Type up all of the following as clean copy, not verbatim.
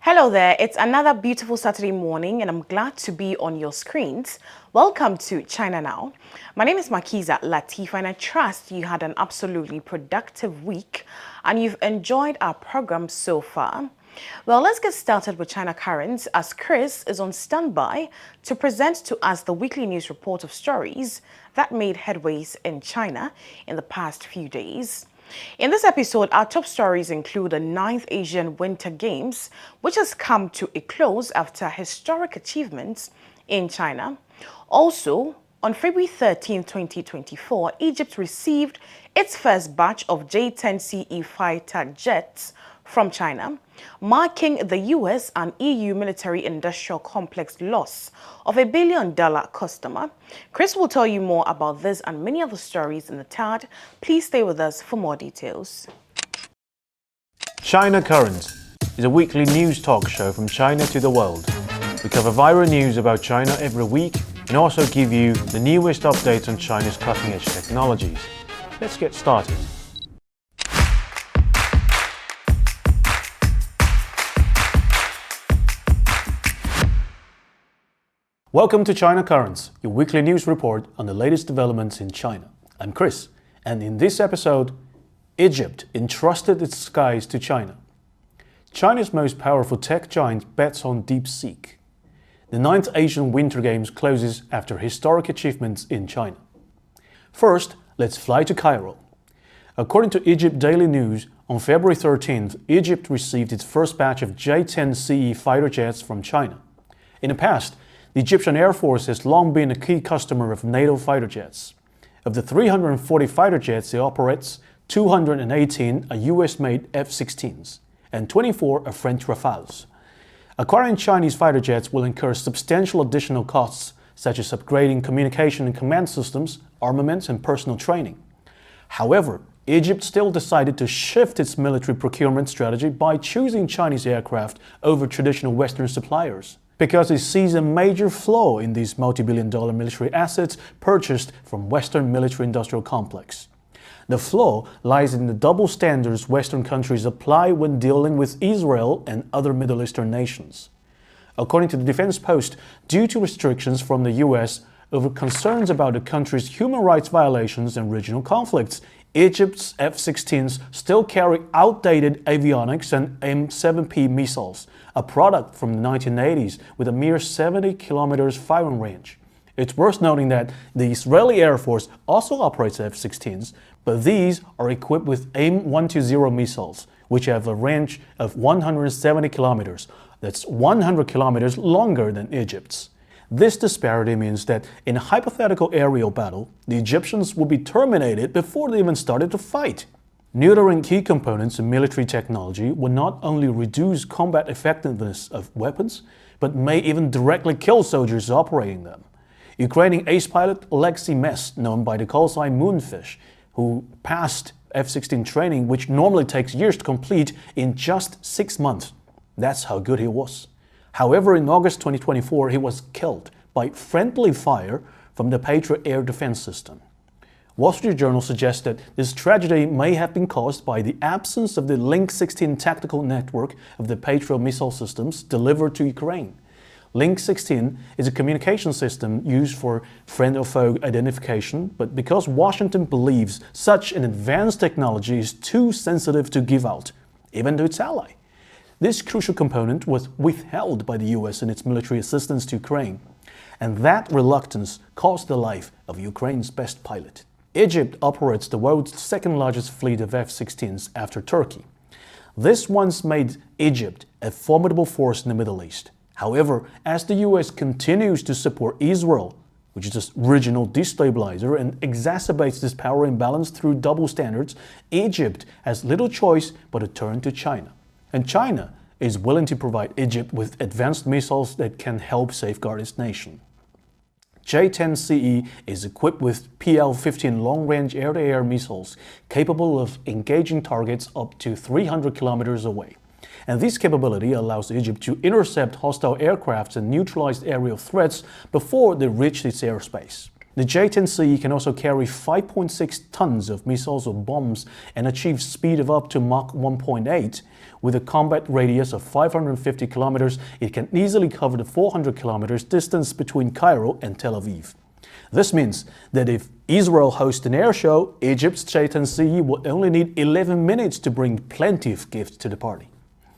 Hello there, it's another beautiful Saturday morning and I'm glad to be on your screens. Welcome to China Now. My name is Makiza Latif and I trust you had an absolutely productive week and you've enjoyed our program so far. Well, let's get started with China Currents as Kris is on standby to present to us the weekly news report of stories that made headways in China in the past few days. In this episode, our top stories include the 9th Asian Winter Games, which has come to a close after historic achievements in China. Also, on February 13, 2024, Egypt received its first batch of J-10CE Fighter Jets from China, marking the US and EU military-industrial complex loss of $1 billion customer. Kris will tell you more about this and many other stories in the third. Please stay with us for more details. China Currents is a weekly news talk show from China to the world. We cover viral news about China every week and also give you the newest updates on China's cutting-edge technologies. Let's get started. Welcome to China Currents, your weekly news report on the latest developments in China. I'm Kris, and in this episode, Egypt entrusted its skies to China. China's most powerful tech giant bets on DeepSeek. The 9th Asian Winter Games closes after historic achievements in China. First, let's fly to Cairo. According to Egypt Daily News, on February 13th, Egypt received its first batch of J-10CE Fighter Jets from China. In the past, the Egyptian Air Force has long been a key customer of NATO fighter jets. Of the 340 fighter jets it operates, 218 are US-made F-16s and 24 are French Rafales. Acquiring Chinese fighter jets will incur substantial additional costs, such as upgrading communication and command systems, armaments, and personal training. However, Egypt still decided to shift its military procurement strategy by choosing Chinese aircraft over traditional Western suppliers, because it sees a major flaw in these multi-billion-dollar military assets purchased from Western military-industrial complex. The flaw lies in the double standards Western countries apply when dealing with Israel and other Middle Eastern nations. According to the Defense Post, due to restrictions from the US over concerns about the country's human rights violations and regional conflicts, Egypt's F-16s still carry outdated avionics and M7P missiles, a product from the 1980s with a mere 70 kilometers firing range. It's worth noting that the Israeli Air Force also operates F-16s, but these are equipped with AIM-120 missiles, which have a range of 170 kilometers. That's 100 kilometers longer than Egypt's. This disparity means that in a hypothetical aerial battle, the Egyptians would be terminated before they even started to fight. Neutering key components in military technology will not only reduce combat effectiveness of weapons, but may even directly kill soldiers operating them. Ukrainian ace pilot Alexei Mess, known by the call sign Moonfish, who passed F-16 training, which normally takes years to complete, in just 6 months. That's how good he was. However, in August 2024, he was killed by friendly fire from the Patriot air defense system. Wall Street Journal suggests that this tragedy may have been caused by the absence of the Link 16 tactical network of the Patriot missile systems delivered to Ukraine. Link 16 is a communication system used for friend or foe identification, but because Washington believes such an advanced technology is too sensitive to give out, even to its ally, this crucial component was withheld by the US in its military assistance to Ukraine, and that reluctance cost the life of Ukraine's best pilot. Egypt operates the world's second-largest fleet of F-16s after Turkey. This once made Egypt a formidable force in the Middle East. However, as the US continues to support Israel, which is a regional destabilizer and exacerbates this power imbalance through double standards, Egypt has little choice but to turn to China. And China is willing to provide Egypt with advanced missiles that can help safeguard its nation. J-10CE is equipped with PL-15 long-range air-to-air missiles capable of engaging targets up to 300 kilometers away. And this capability allows Egypt to intercept hostile aircraft and neutralize aerial threats before they reach its airspace. The J-10CE can also carry 5.6 tons of missiles or bombs and achieve speed of up to Mach 1.8. With a combat radius of 550 kilometers, it can easily cover the 400 kilometers distance between Cairo and Tel Aviv. This means that if Israel hosts an air show, Egypt's J-10CE will only need 11 minutes to bring plenty of gifts to the party.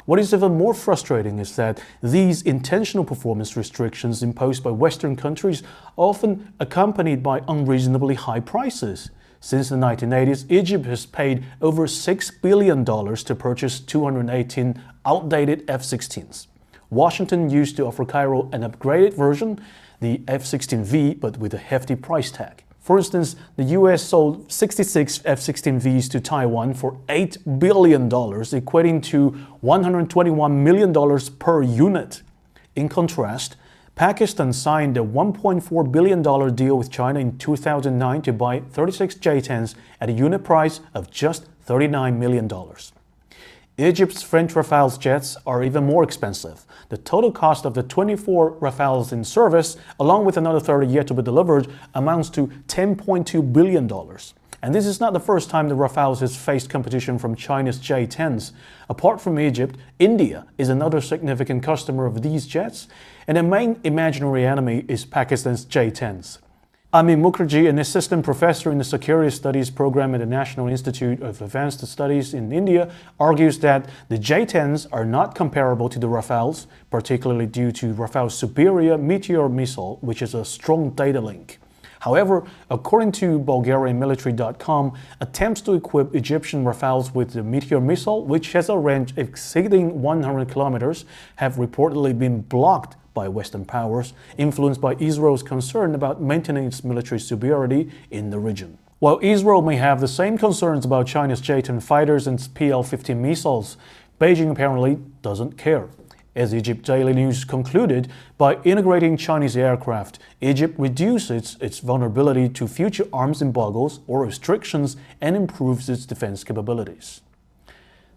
What is even more frustrating is that these intentional performance restrictions imposed by Western countries are often accompanied by unreasonably high prices. Since the 1980s, Egypt has paid over $6 billion to purchase 218 outdated F-16s. Washington used to offer Cairo an upgraded version, the F-16V, but with a hefty price tag. For instance, the US sold 66 F-16Vs to Taiwan for $8 billion, equating to $121 million per unit. In contrast, Pakistan signed a $1.4 billion deal with China in 2009 to buy 36 J-10s at a unit price of just $39 million. Egypt's French Rafale jets are even more expensive. The total cost of the 24 Rafales in service, along with another 30 yet to be delivered, amounts to $10.2 billion. And this is not the first time the Rafales has faced competition from China's J-10s. Apart from Egypt, India is another significant customer of these jets, and the main imaginary enemy is Pakistan's J-10s. Amit Mukherjee, an assistant professor in the Security Studies program at the National Institute of Advanced Studies in India, argues that the J-10s are not comparable to the Rafales, particularly due to Rafale's superior Meteor missile, which is a strong data link. However, according to BulgarianMilitary.com, attempts to equip Egyptian Rafales with the Meteor missile, which has a range exceeding 100 kilometers, have reportedly been blocked by Western powers, influenced by Israel's concern about maintaining its military superiority in the region. While Israel may have the same concerns about China's J-10 fighters and PL-15 missiles, Beijing apparently doesn't care. As Egypt Daily News concluded, by integrating Chinese aircraft, Egypt reduces its vulnerability to future arms embargoes or restrictions and improves its defense capabilities.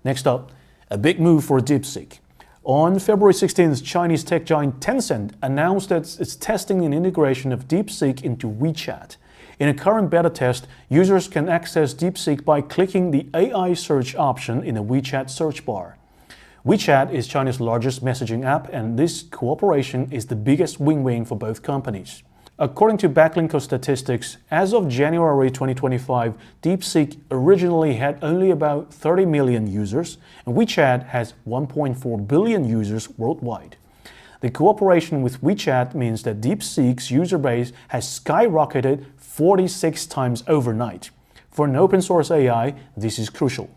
Next up, a big move for DeepSeek. On February 16th, Chinese tech giant Tencent announced that it's testing an integration of DeepSeek into WeChat. In a current beta test, users can access DeepSeek by clicking the AI search option in the WeChat search bar. WeChat is China's largest messaging app, and this cooperation is the biggest win-win for both companies. According to Backlinko statistics, as of January 2025, DeepSeek originally had only about 30 million users, and WeChat has 1.4 billion users worldwide. The cooperation with WeChat means that DeepSeek's user base has skyrocketed 46 times overnight. For an open-source AI, this is crucial.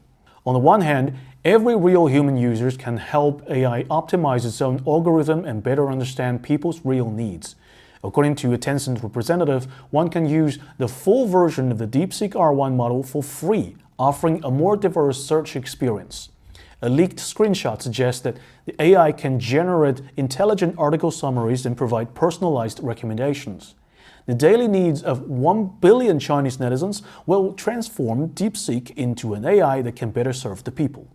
On the one hand, every real human user can help AI optimize its own algorithm and better understand people's real needs. According to a Tencent representative, one can use the full version of the DeepSeek R1 model for free, offering a more diverse search experience. A leaked screenshot suggests that the AI can generate intelligent article summaries and provide personalized recommendations. The daily needs of 1 billion Chinese netizens will transform DeepSeek into an AI that can better serve the people.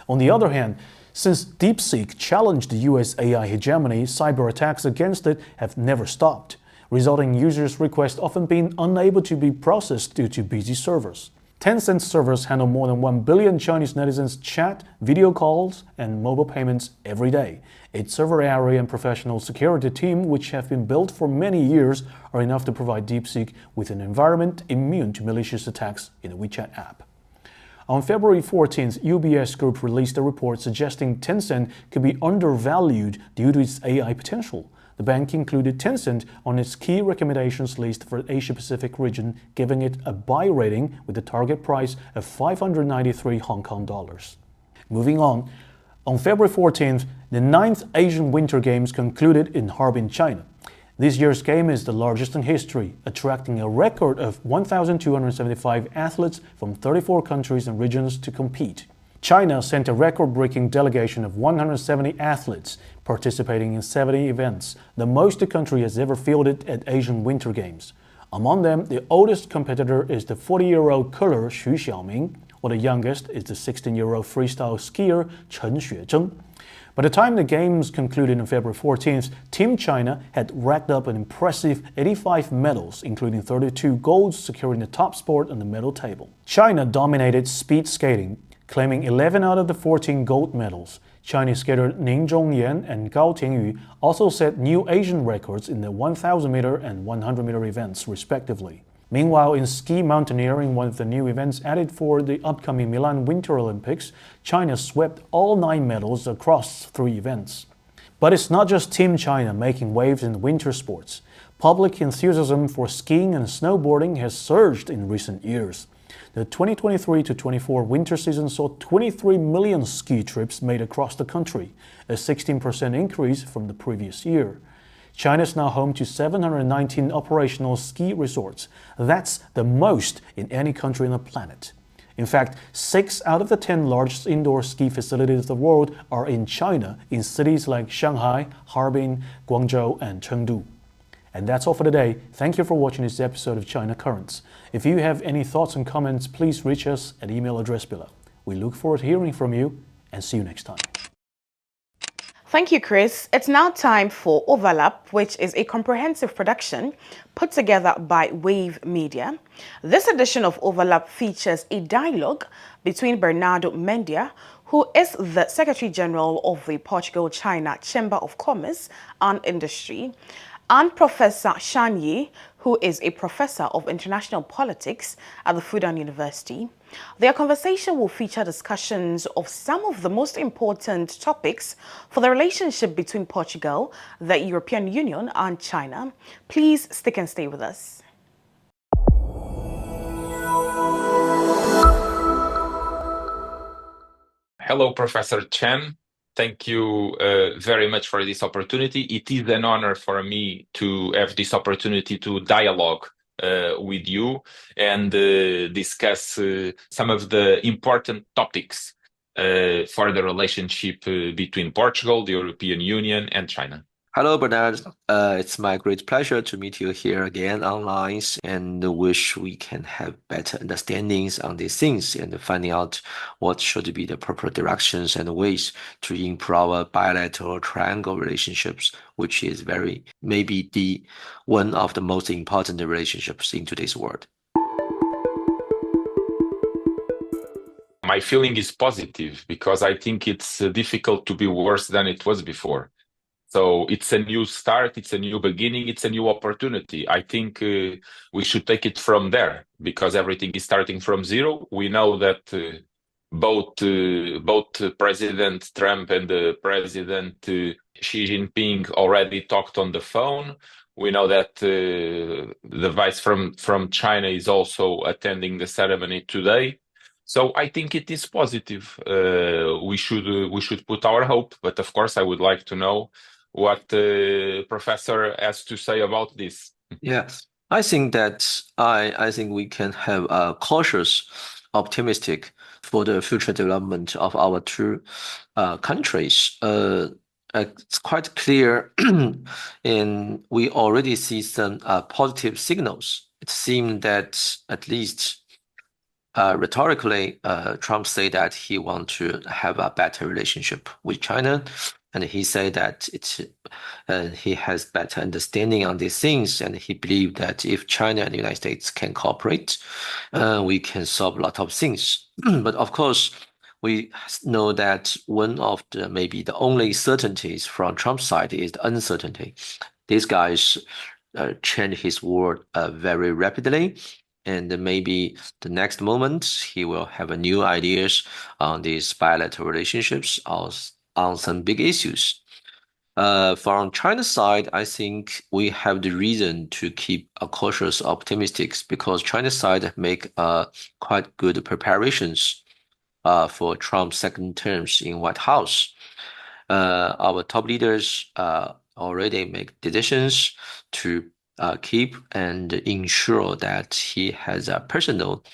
On the other hand, since DeepSeek challenged the US AI hegemony, cyber attacks against it have never stopped, resulting in users' requests often being unable to be processed due to busy servers. Tencent servers handle more than 1 billion Chinese netizens' chat, video calls, and mobile payments every day. Its server area and professional security team, which have been built for many years, are enough to provide DeepSeek with an environment immune to malicious attacks in the WeChat app. On February 14th, UBS Group released a report suggesting Tencent could be undervalued due to its AI potential. The bank included Tencent on its key recommendations list for the Asia-Pacific region, giving it a buy rating with a target price of 593 Hong Kong dollars. Moving on February 14th, the 9th Asian Winter Games concluded in Harbin, China. This year's game is the largest in history, attracting a record of 1,275 athletes from 34 countries and regions to compete. China sent a record-breaking delegation of 170 athletes, participating in 70 events, the most the country has ever fielded at Asian Winter Games. Among them, the oldest competitor is the 40-year-old curler Xu Xiaoming, while the youngest is the 16-year-old freestyle skier Chen Xuezheng. By the time the Games concluded on February 14th, Team China had racked up an impressive 85 medals, including 32 golds, securing the top spot on the medal table. China dominated speed skating, claiming 11 out of the 14 gold medals. Chinese skater Ning Zhongyan and Gao Tianyu also set new Asian records in the 1,000-meter and 100-meter events, respectively. Meanwhile, in ski mountaineering, one of the new events added for the upcoming Milan Winter Olympics, China swept all 9 medals across 3 events. But it's not just Team China making waves in winter sports. Public enthusiasm for skiing and snowboarding has surged in recent years. The 2023-24 winter season saw 23 million ski trips made across the country, a 16% increase from the previous year. China is now home to 719 operational ski resorts. That's the most in any country on the planet. In fact, 6 out of the 10 largest indoor ski facilities of the world are in China, in cities like Shanghai, Harbin, Guangzhou, and Chengdu. And that's all for today. Thank you for watching this episode of China Currents. If you have any thoughts and comments, please reach us at the email address below. We look forward to hearing from you, and see you next time. Thank you, Kris. It's now time for Overlap, which is a comprehensive production put together by Wave Media. This edition of Overlap features a dialogue between Bernardo Mendia, who is the Secretary General of the Portugal-China Chamber of Commerce and Industry, and Professor Shen Yi, who is a professor of international politics at the Fudan University. Their conversation will feature discussions of some of the most important topics for the relationship between Portugal, the European Union, and China. Please stick and stay with us. Hello, Professor Chen. Thank you very much for this opportunity. It is an honor for me to have this opportunity to dialogue with you and discuss some of the important topics for the relationship between Portugal, the European Union, and China. Hello, Bernard. It's my great pleasure to meet you here again online and wish we can have better understandings on these things and finding out what should be the proper directions and ways to improve our bilateral triangle relationships, which is maybe the one of the most important relationships in today's world. My feeling is positive because I think it's difficult to be worse than it was before. So it's a new start, it's a new beginning, it's a new opportunity. I think we should take it from there because everything is starting from zero. We know that both President Trump and President Xi Jinping already talked on the phone. We know that the vice from China is also attending the ceremony today. So I think it is positive. We should put our hope, but of course I would like to know what the professor has to say about this. Yes, I think we can have a cautious, optimistic for the future development of our two countries. It's quite clear, and we already see some positive signals. It seems that at least rhetorically, Trump said that he wants to have a better relationship with China. And he said that he has better understanding on these things, and he believes that if China and the United States can cooperate, we can solve a lot of things. But of course, we know that one of maybe the only certainties from Trump's side is the uncertainty. These guys change his word very rapidly, and maybe the next moment he will have new ideas on these bilateral relationships on some big issues. From China's side, I think we have the reason to keep a cautious optimistic because China's side make quite good preparations for Trump's second terms in White House. Our top leaders already make decisions to keep and ensure that he has a personal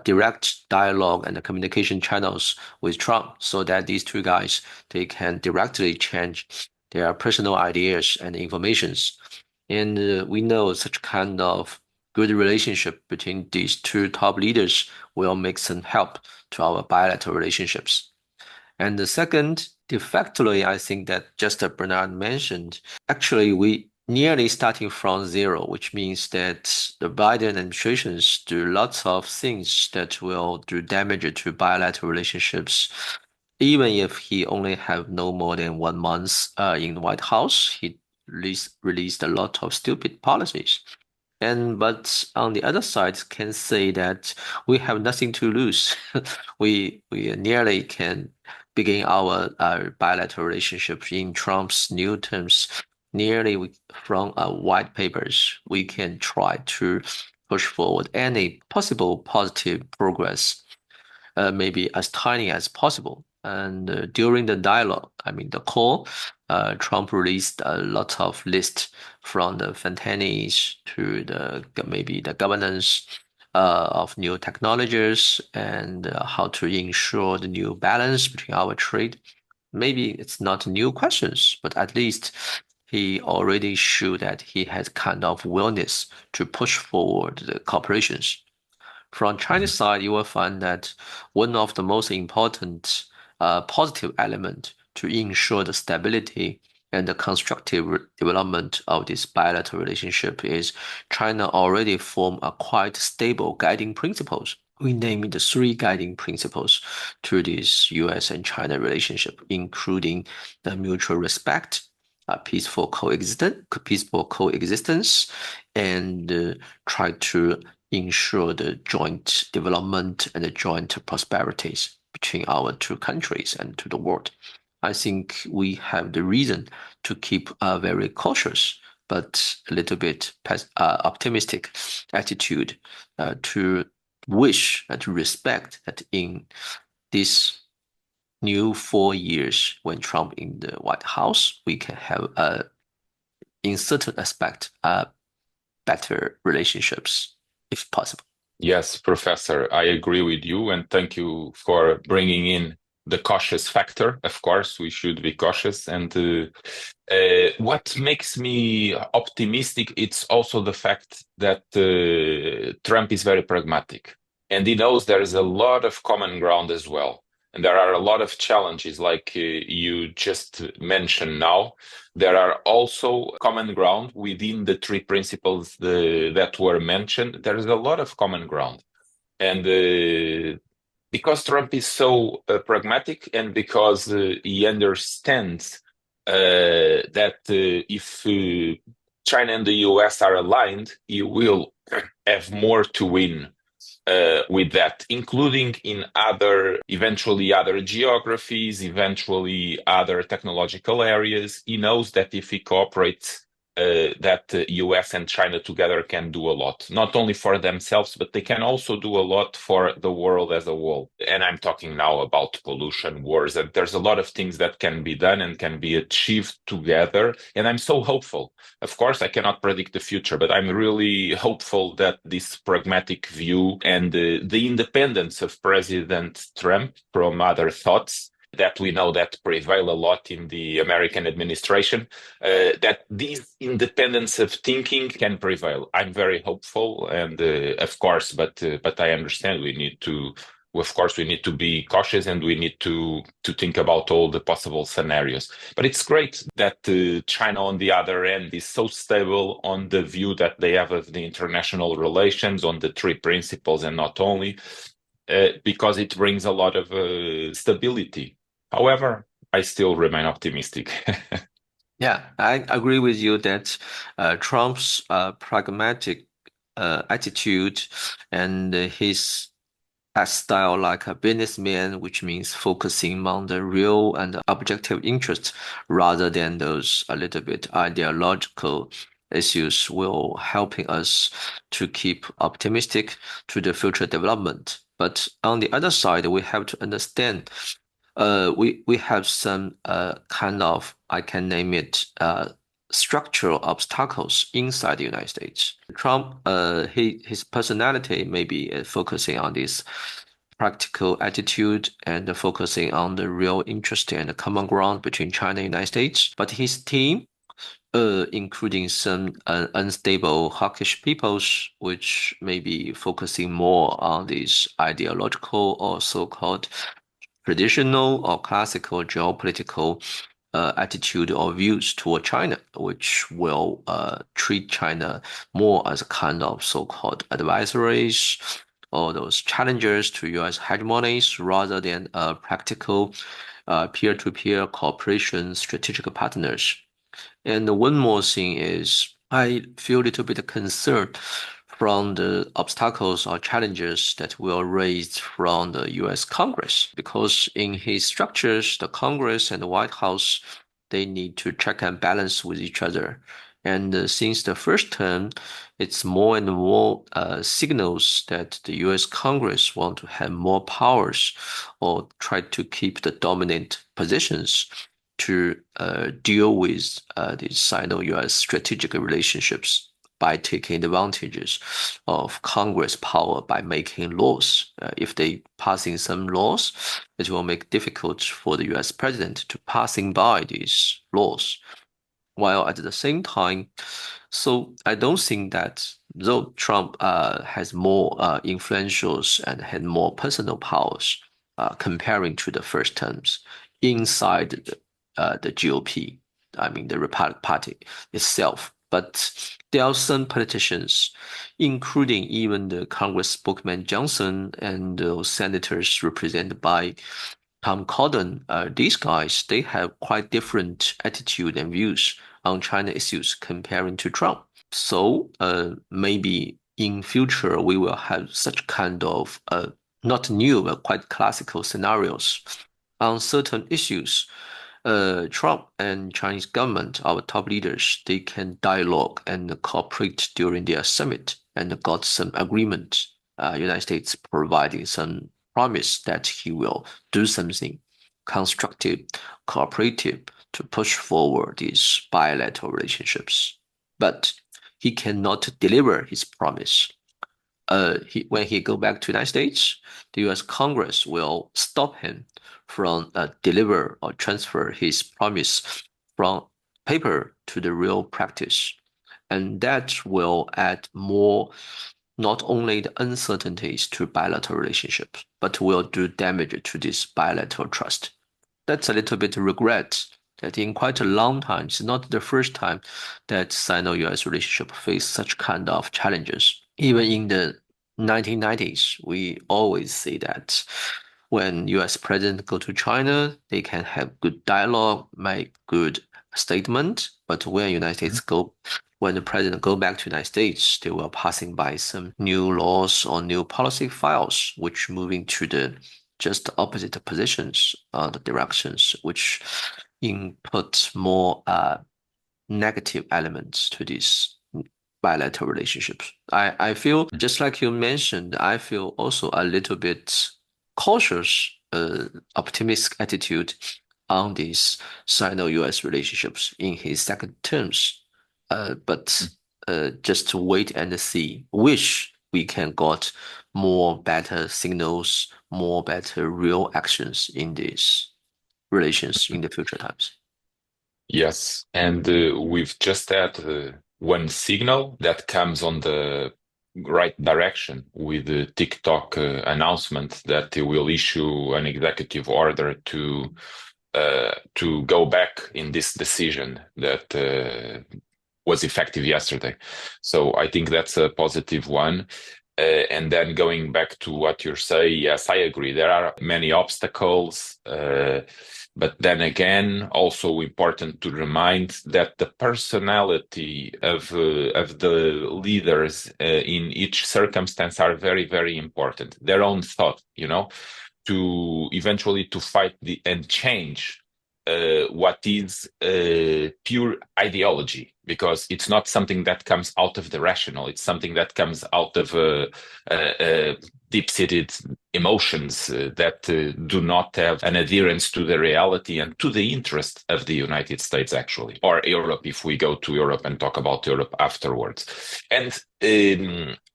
direct dialogue and communication channels with Trump so that these two guys, they can directly change their personal ideas and informations. And we know such kind of good relationship between these two top leaders will make some help to our bilateral relationships. And the second, De facto, I think that just as Bernard mentioned, actually we nearly starting from zero, which means that the Biden administrations do lots of things that will do damage to bilateral relationships. Even if he only have no more than 1 month in the White House, he released a lot of stupid policies. But on the other side, can say that we have nothing to lose. We nearly can begin our bilateral relationship in Trump's new terms. Nearly from white papers, we can try to push forward any possible positive progress, maybe as tiny as possible. And during the dialogue, I mean the call, Trump released a lot of lists from the fentanyls to maybe the governance of new technologies and how to ensure the new balance between our trade. Maybe it's not new questions, but at least he already showed that he has kind of willingness to push forward the cooperations. From China's side, you will find that one of the most important positive element to ensure the stability and the constructive development of this bilateral relationship is China already formed a quite stable guiding principles. We name it the three guiding principles to this U.S. and China relationship, including the mutual respect, peaceful coexistence, and try to ensure the joint development and the joint prosperities between our two countries and to the world. I think we have the reason to keep a very cautious but a little bit optimistic attitude to wish and to respect that in this new 4 years when Trump in the White House, we can have in certain aspect better relationships if possible. Yes, Professor, I agree with you, and thank you for bringing in the cautious factor. Of course, we should be cautious. And what makes me optimistic, it's also the fact that Trump is very pragmatic, and he knows there is a lot of common ground as well. And there are a lot of challenges, like you just mentioned now. There are also common ground within the three principles that were mentioned. There is a lot of common ground. And because Trump is so pragmatic and because he understands that if China and the US are aligned, he will have more to win with that, including in eventually other geographies, eventually other technological areas. He knows that if he cooperates, that US and China together can do a lot, not only for themselves, but they can also do a lot for the world as a whole. And I'm talking now about pollution wars, and there's a lot of things that can be done and can be achieved together. And I'm so hopeful. Of course, I cannot predict the future, but I'm really hopeful that this pragmatic view and the independence of President Trump from other thoughts that we know that prevail a lot in the American administration, that this independence of thinking can prevail. I'm very hopeful, and of course, but I understand we need to. Of course, we need to be cautious and we need to think about all the possible scenarios. But it's great that China, on the other end, is so stable on the view that they have of the international relations, on the three principles, and not only, because it brings a lot of stability. However, I still remain optimistic. Yeah, I agree with you that Trump's pragmatic attitude and his style like a businessman, which means focusing on the real and objective interests rather than those a little bit ideological issues, will helping us to keep optimistic to the future development. But on the other side, we have to understand we have some kind of, I can name it, structural obstacles inside the United States. Trump, his personality may be focusing on this practical attitude and focusing on the real interest and the common ground between China and the United States. But his team, including some unstable hawkish peoples, which may be focusing more on these ideological or so-called traditional or classical geopolitical attitude or views toward China, which will treat China more as a kind of so-called adversaries or those challengers to U.S. hegemonies rather than practical peer-to-peer cooperation strategic partners. And one more thing is I feel a little bit concerned from the obstacles or challenges that will raised from the US Congress, because in his structures, the Congress and the White House, they need to check and balance with each other. And since the first term, it's more and more signals that the US Congress want to have more powers or try to keep the dominant positions to deal with these Sino-US strategic relationships by taking advantages of Congress power by making laws. If they passing some laws, it will make difficult for the US president to passing by these laws. While at the same time, so I don't think that though Trump has more influentials and had more personal powers comparing to the first terms inside the GOP, I mean the Republican Party itself. But there are some politicians, including even the Congress spokesman Johnson and senators represented by Tom Cotton, these guys, they have quite different attitude and views on China issues comparing to Trump. So maybe in future we will have such kind of not new but quite classical scenarios on certain issues. Trump and Chinese government, our top leaders, they can dialogue and cooperate during their summit and got some agreement. United States providing some promise that he will do something constructive, cooperative to push forward these bilateral relationships. But he cannot deliver his promise. When he go back to the United States, the U.S. Congress will stop him from deliver or transfer his promise from paper to the real practice. And that will add more, not only the uncertainties to bilateral relationships, but will do damage to this bilateral trust. That's a little bit regret that in quite a long time, it's not the first time that Sino-US relationship faced such kind of challenges. Even in the 1990s, we always say that when US president go to China, they can have good dialogue, make good statement. But when when the president go back to the United States, they will passing by some new laws or new policy files, which moving to the just opposite positions, the directions, which input more negative elements to these bilateral relationships. I feel, just like you mentioned, I feel also a little bit cautious, optimistic attitude on these Sino-US relationships in his second terms. But just to wait and see. Wish we can got more better signals, more better real actions in these relations in the future times. Yes, and we've just had one signal that comes on the right direction with the TikTok announcement that they will issue an executive order to go back in this decision that was effective yesterday. So I think that's a positive one. And then going back to what you're saying, yes, I agree. There are many obstacles, but then again, also important to remind that the personality of the leaders in each circumstance are very, very important. Their own thought, to eventually to fight and change what is pure ideology, because it's not something that comes out of the rational. It's something that comes out of deep-seated emotions that do not have an adherence to the reality and to the interest of the United States, actually, or Europe, if we go to Europe and talk about Europe afterwards.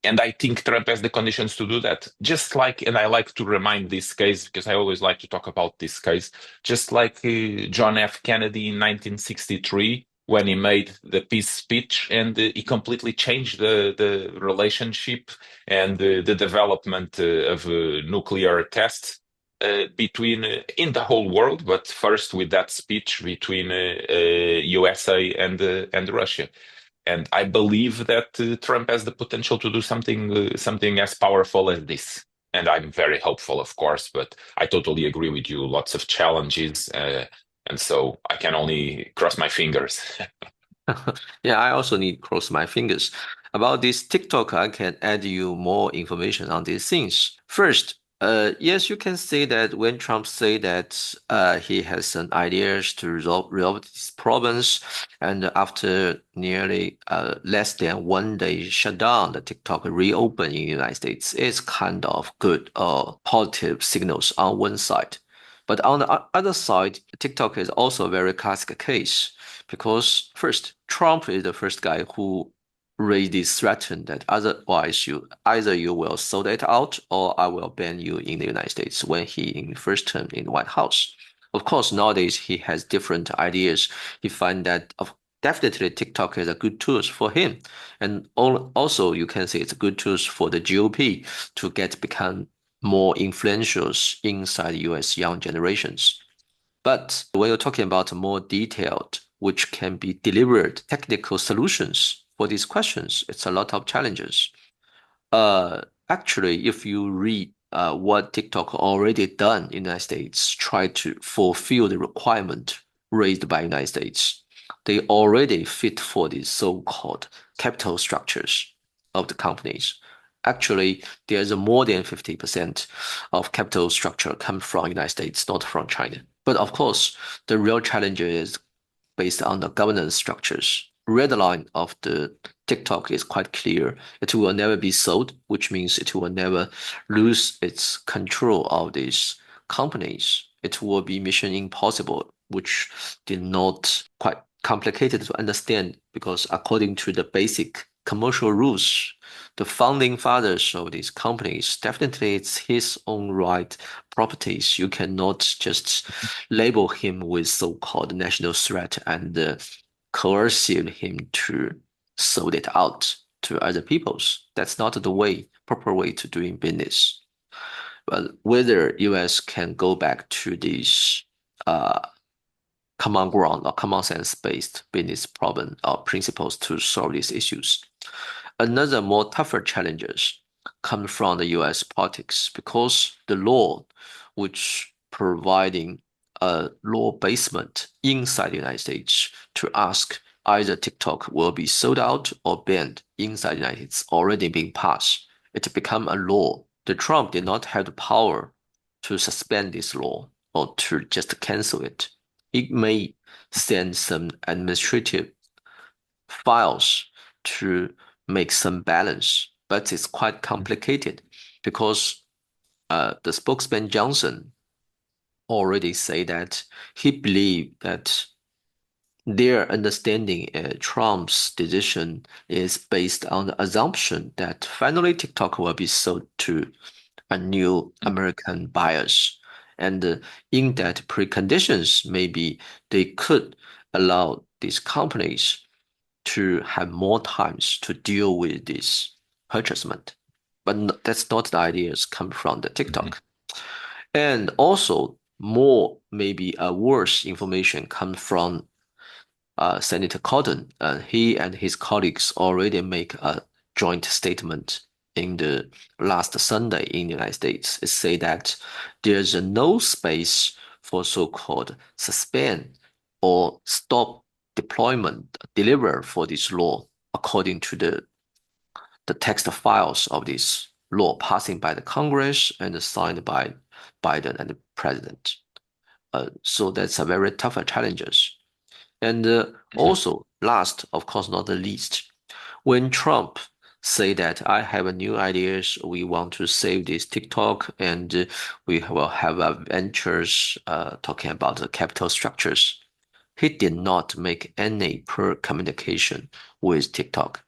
And I think Trump has the conditions to do that. Just like, and I like to remind this case, because I always like to talk about this case, just like John F. Kennedy in 1963, when he made the peace speech, and he completely changed the relationship and the development of nuclear tests between in the whole world, but first with that speech between USA and Russia. And I believe that Trump has the potential to do something as powerful as this. And I'm very hopeful, of course, but I totally agree with you. Lots of challenges, and so I can only cross my fingers. Yeah, I also need to cross my fingers. About this TikTok, I can add you more information on these things. First, yes, you can say that when Trump say that he has some ideas to resolve these problems, and after nearly less than 1 day shutdown, the TikTok reopen in the United States is kind of good positive signals on one side. But on the other side, TikTok is also a very classic case because first, Trump is the first guy who raised this threat that otherwise you will sold it out or I will ban you in the United States when he in first term in the White House. Of course, nowadays he has different ideas. He find that definitely TikTok is a good tools for him, and also you can say it's a good tools for the GOP to become more influential inside U.S. young generations. But when you're talking about more detailed, which can be delivered technical solutions for these questions, it's a lot of challenges. Actually, if you read what TikTok already done in the United States, try to fulfill the requirement raised by United States, they already fit for these so-called capital structures of the companies. Actually, there's more than 50% of capital structure come from United States, not from China. But of course, the real challenge is based on the governance structures. Red line of the TikTok is quite clear. It will never be sold, which means it will never lose its control of these companies. It will be mission impossible, which did not quite complicated to understand because according to the basic commercial rules, the founding fathers of these companies, definitely it's his own right properties. You cannot just label him with so-called national threat and coercive him to sold it out to other peoples. That's not the proper way to doing business. But whether US can go back to these common ground or common sense based business problem or principles to solve these issues. Another more tougher challenges come from the US politics because the law which providing a law basement inside the United States to ask either TikTok will be sold out or banned inside the United States already being passed. It become a law. The Trump did not have the power to suspend this law or to just cancel it. It may send some administrative files to make some balance, but it's quite complicated because the spokesman Johnson already say that he believed that their understanding Trump's decision is based on the assumption that finally TikTok will be sold to a new American buyers. And in that preconditions, maybe they could allow these companies to have more times to deal with this purchasement. But that's not the ideas come from the TikTok. And also more maybe worse information comes from Senator Cotton. He and his colleagues already make a joint statement in the last Sunday in the United States. It say that there's no space for so-called suspend or stop deployment deliver for this law according to the text files of this law passing by the Congress and signed by Biden and the president. So that's a very tough challenges. And also, last, of course, not the least, when Trump say that I have a new ideas, we want to save this TikTok, and we will have ventures talking about the capital structures. He did not make any per communication with TikTok.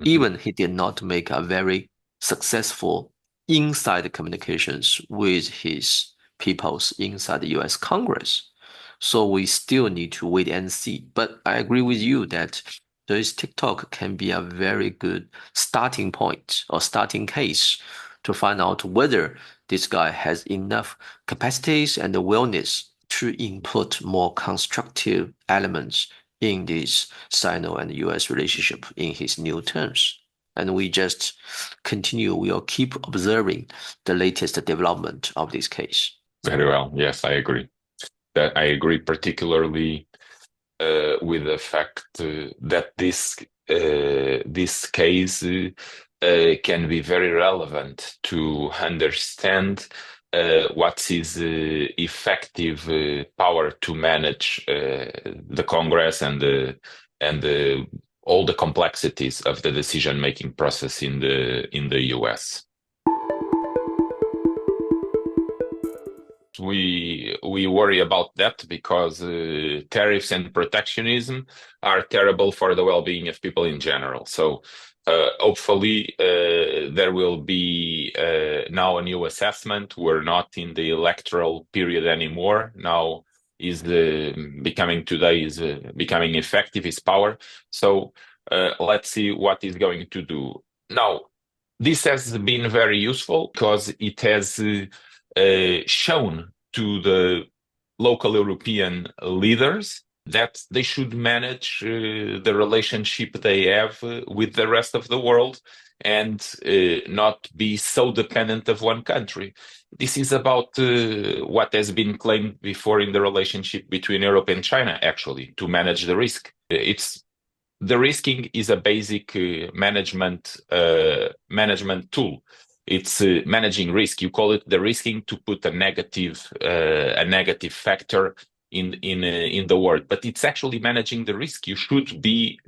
Even he did not make a very successful inside communications with his peoples inside the US Congress. So we still need to wait and see. But I agree with you that this TikTok can be a very good starting point or starting case to find out whether this guy has enough capacities and the willingness to input more constructive elements in this Sino and US relationship in his new terms. And we just we'll keep observing the latest development of this case. Very well. Yes, I agree. I agree particularly with the fact that this case can be very relevant to understand what is effective power to manage the Congress and all the complexities of the decision-making process in the US. We worry about that because tariffs and protectionism are terrible for the well-being of people in general. So hopefully there will be now a new assessment. We're not in the electoral period anymore. Now is becoming effective his power. So let's see what he's going to do. Now, this has been very useful because it has shown to the local European leaders that they should manage the relationship they have with the rest of the world and not be so dependent of one country. This is about what has been claimed before in the relationship between Europe and China, actually, to manage the risk. The risking is a basic management tool. It's managing risk. You call it the risking to put a negative factor in the word, but it's actually managing the risk. You should be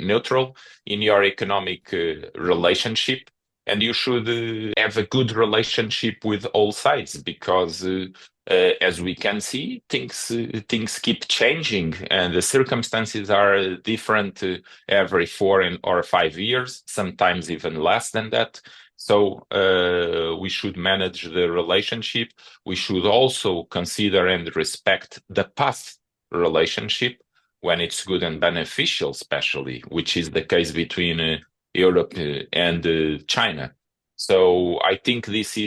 neutral in your economic relationship, and you should have a good relationship with all sides because. As we can see, things keep changing, and the circumstances are different every 4 or 5 years, sometimes even less than that. So we should manage the relationship. We should also consider and respect the past relationship when it's good and beneficial, especially, which is the case between Europe and China. So I think this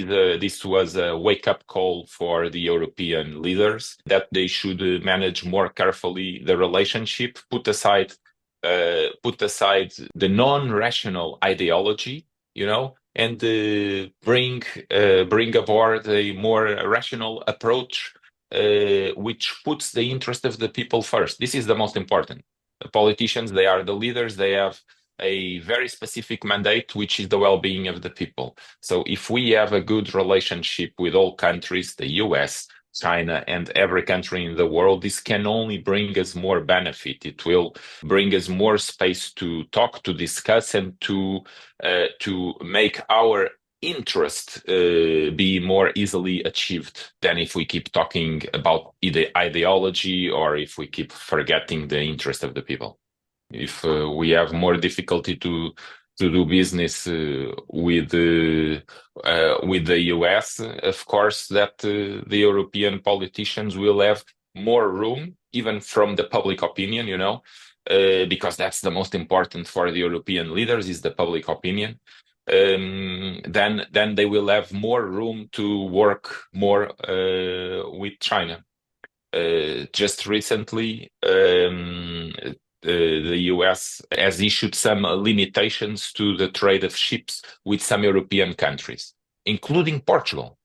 was a wake-up call for the European leaders that they should manage more carefully the relationship, put aside the non-rational ideology, and bring aboard a more rational approach, which puts the interest of the people first. This is the most important. The politicians, they are the leaders. They have a very specific mandate, which is the well-being of the people. So if we have a good relationship with all countries, the US, China, and every country in the world, this can only bring us more benefit. It will bring us more space to talk, to discuss, and to make our interest be more easily achieved than if we keep talking about ideology or if we keep forgetting the interest of the people. If we have more difficulty to do business with the US, of course, that the European politicians will have more room, even from the public opinion, because that's the most important for the European leaders is the public opinion. Then they will have more room to work more with China. Just recently, the US has issued some limitations to the trade of ships with some European countries, including Portugal.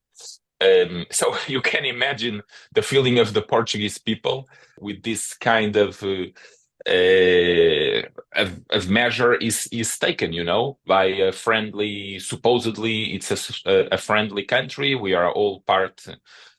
So you can imagine the feeling of the Portuguese people with this kind of measure is taken, by a friendly, supposedly it's a friendly country. We are all part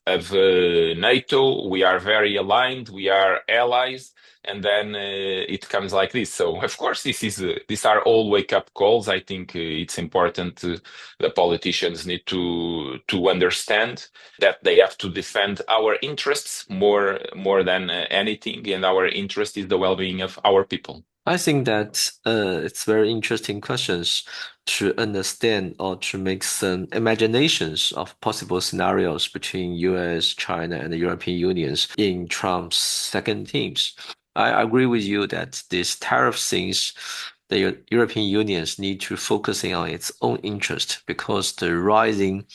of NATO. We are very aligned. We are allies. And then it comes like this. So, of course, these are all wake-up calls. I think it's important. The politicians need to understand that they have to defend our interests more than anything, and our interest is the well-being of our people. I think that it's very interesting questions to understand or to make some imaginations of possible scenarios between US, China, and the European Unions in Trump's second teams. I agree with you that these tariff things the European Unions need to focusing on its own interest because the rising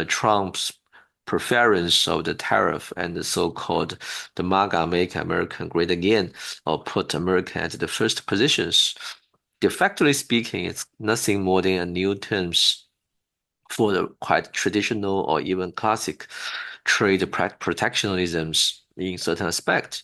Trump's preference of the tariff and the so-called the MAGA Make America Great Again or put America at the first positions. De facto speaking, it's nothing more than a new terms for the quite traditional or even classic trade protectionisms in certain aspects.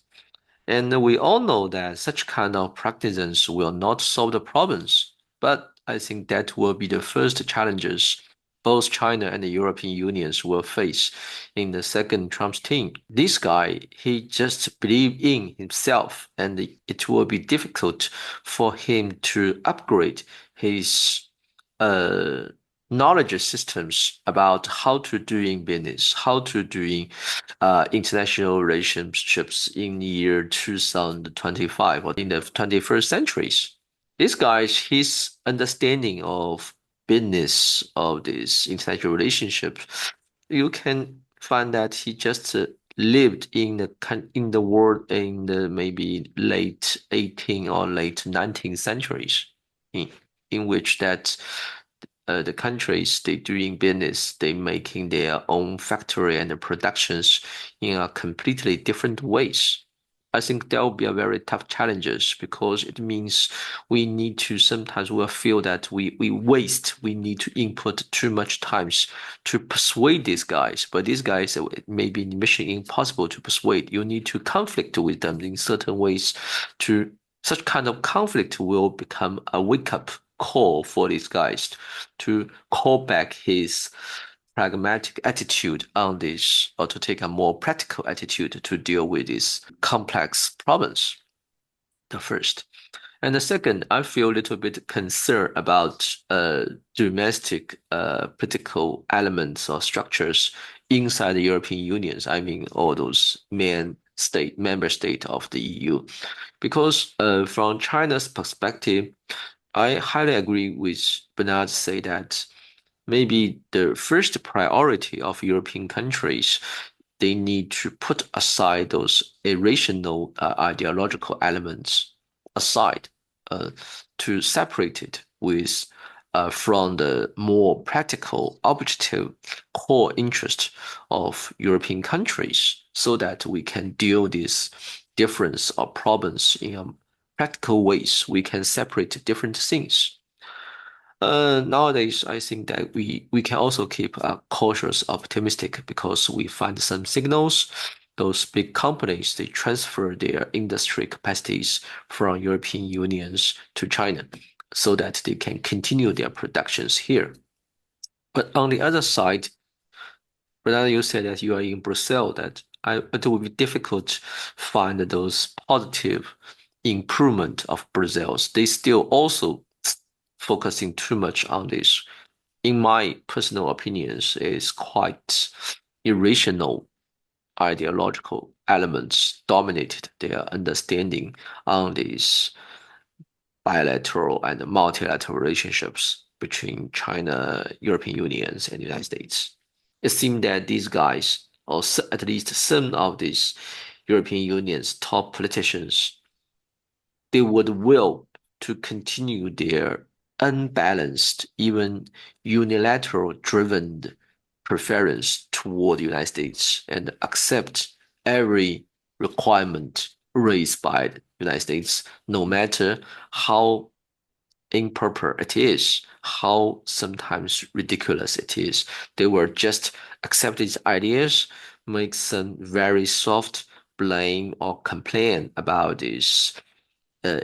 And we all know that such kind of practices will not solve the problems, but I think that will be the first challenges both China and the European Unions will face in the second Trump's team. This guy, he just believes in himself, and it will be difficult for him to upgrade his knowledge systems about how to doing business, how to doing international relationships in the year 2025 or in the 21st centuries. This guy, his understanding of business of this international relationship, you can find that he just lived in the world in the maybe late 18th or late 19th centuries, in which that the countries they doing business, they making their own factory and the productions in a completely different ways. I think that will be a very tough challenges because it means we need to sometimes we'll feel that we need to input too much times to persuade these guys. But these guys it may be mission impossible to persuade. You need to conflict with them in certain ways to such kind of conflict will become a wake-up call for these guys to call back his pragmatic attitude on this or to take a more practical attitude to deal with these complex problems. The first. And the second, I feel a little bit concerned about domestic political elements or structures inside the European Union. I mean, all those member state of the EU. Because from China's perspective, I highly agree with Bernard say that maybe the first priority of European countries, they need to put aside those irrational ideological elements aside to separate it with from the more practical, objective core interest of European countries so that we can deal this difference or problems in practical ways. We can separate different things. Nowadays, I think that we can also keep cautious optimistic because we find some signals. Those big companies, they transfer their industry capacities from European unions to China so that they can continue their productions here. But on the other side, Bernardo, you said that you are in Brazil, that it will be difficult to find those positive improvement of Brazil's. They still also focusing too much on this. In my personal opinions, is quite irrational ideological elements dominated their understanding on these bilateral and multilateral relationships between China, European Unions, and the United States. It seemed that these guys, or at least some of these European Union's top politicians, they would will to continue their unbalanced, even unilateral driven preference toward the United States and accept every requirement raised by the United States, no matter how improper it is, how sometimes ridiculous it is. They will just accept these ideas, make some very soft blame or complain about this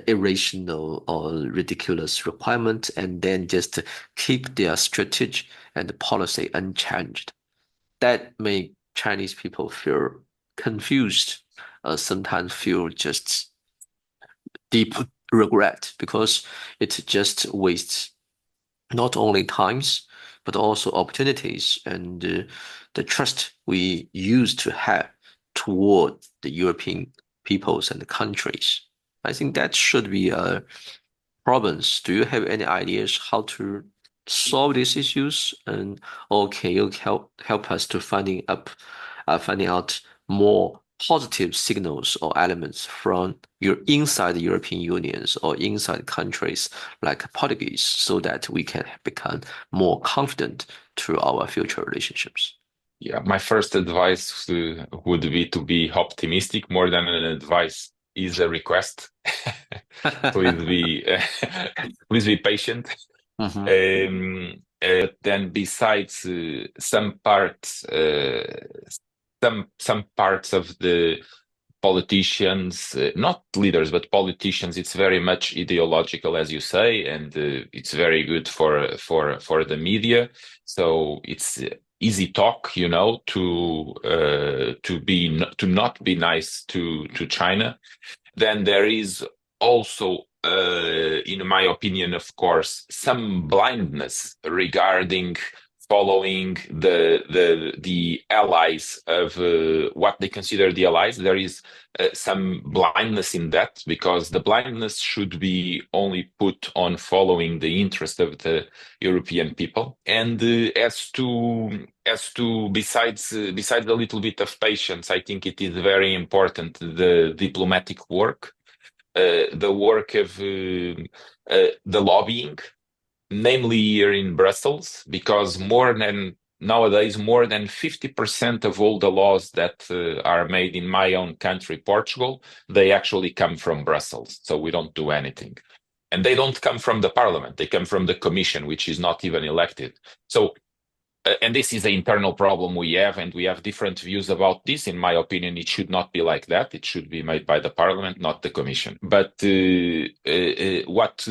irrational or ridiculous requirement, and then just keep their strategy and policy unchanged. That make Chinese people feel confused, sometimes feel just deep regret because it just wastes not only times but also opportunities and the trust we used to have toward the European peoples and the countries. I think that should be a problems. Do you have any ideas how to solve these issues? And or can you help us to finding out more positive signals or elements from your inside the European unions or inside countries like Portuguese so that we can become more confident to our future relationships? Yeah, my first advice would be to be optimistic more than an advice is a request. Please be please be patient. Then besides some parts of the politicians, not leaders, but politicians, it's very much ideological, as you say, and it's very good for the media. So it's easy talk, you know, to not be nice to China. Then there is also, in my opinion, of course, some blindness regarding following the allies of what they consider the allies. There is some blindness in that, because the blindness should be only put on following the interest of the European people. And as to besides a little bit of patience, I think it is very important the diplomatic work, the work of the lobbying, namely here in Brussels, because nowadays more than 50% of all the laws that are made in my own country, Portugal, they actually come from Brussels. So we don't do anything. And they don't come from the parliament, they come from the commission, which is not even elected. So and this is the internal problem we have, and we have different views about this. In my opinion, it should not be like that. It should be made by the parliament, not the commission. But what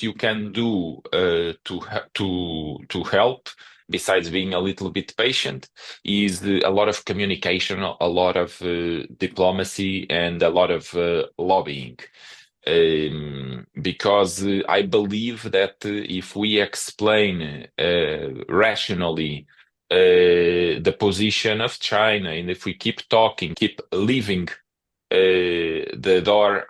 you can do to help, besides being a little bit patient, is a lot of communication, a lot of diplomacy, and a lot of lobbying. Because I believe that if we explain rationally the position of China, and if we keep talking, keep leaving the door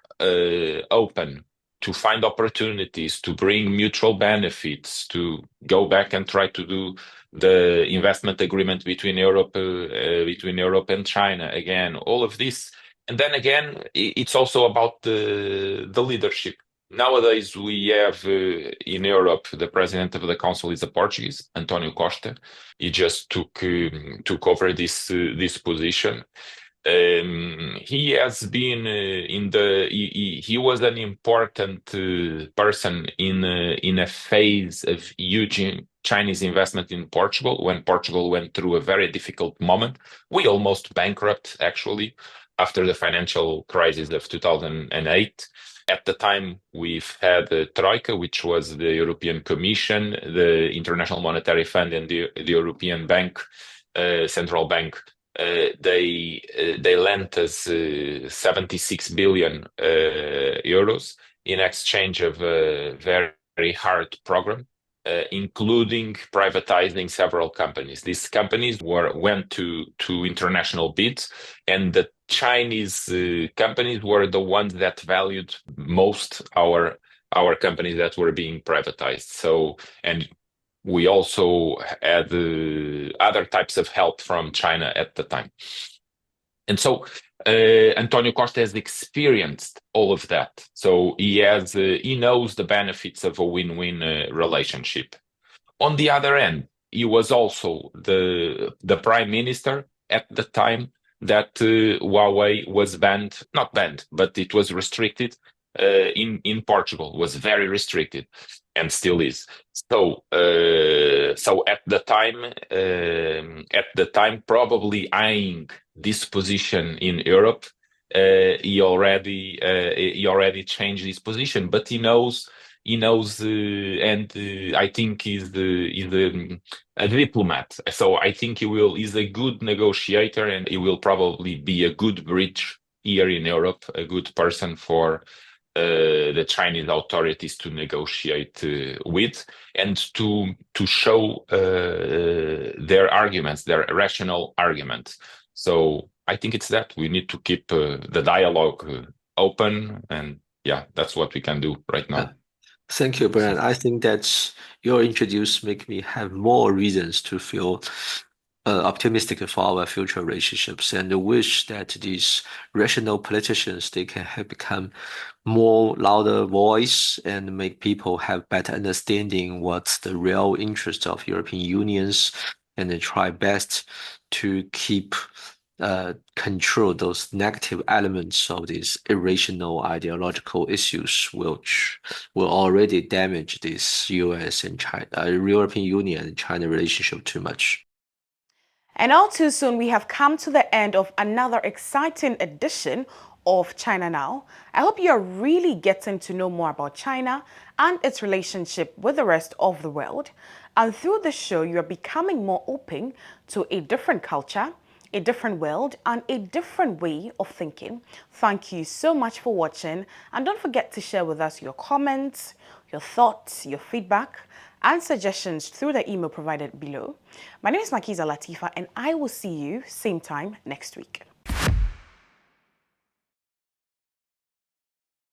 open to find opportunities, to bring mutual benefits, to go back and try to do the investment agreement between Europe and China again, all of this. And then again, it's also about the leadership. Nowadays, we have in Europe, the president of the council is a Portuguese, Antonio Costa. He just took over this position. He has been he was an important person in a phase of huge Chinese investment in Portugal, when Portugal went through a very difficult moment. We almost bankrupt, actually, after the financial crisis of 2008. At the time, we've had the Troika, which was the European Commission, the International Monetary Fund, and the European Bank, Central Bank. They lent us 76 billion euros in exchange of a very, very hard program, including privatizing several companies. These companies went to international bids, and the Chinese companies were the ones that valued most our companies that were being privatized. So, and we also had other types of help from China at the time. And so Antonio Costa has experienced all of that. So he knows the benefits of a win-win relationship. On the other end, he was also the prime minister at the time that Huawei was not banned, but it was restricted in Portugal, was very restricted, and still is. So at the time, probably eyeing this position in Europe, he already changed his position, but he knows, and I think he's a diplomat. So I think he's a good negotiator, and he will probably be a good bridge here in Europe, a good person for the Chinese authorities to negotiate with, and to show their arguments, their rational arguments. So I think it's that we need to keep the dialogue open, and yeah, that's what we can do right now. Thank you, Brian. I think that your introduce make me have more reasons to feel optimistic for our future relationships, and wish that these rational politicians, they can have become more louder voice and make people have better understanding what's the real interest of European unions, and then try best to keep control those negative elements of these irrational ideological issues, which will already damage this U.S. and China, European Union and China relationship too much. And all too soon, we have come to the end of another exciting edition of China Now. I hope you are really getting to know more about China and its relationship with the rest of the world. And through this show, you are becoming more open to a different culture, a different world, and a different way of thinking. Thank you so much for watching. And don't forget to share with us your comments, your thoughts, your feedback, and suggestions through the email provided below. My name is Makiza Latifa, and I will see you same time next week.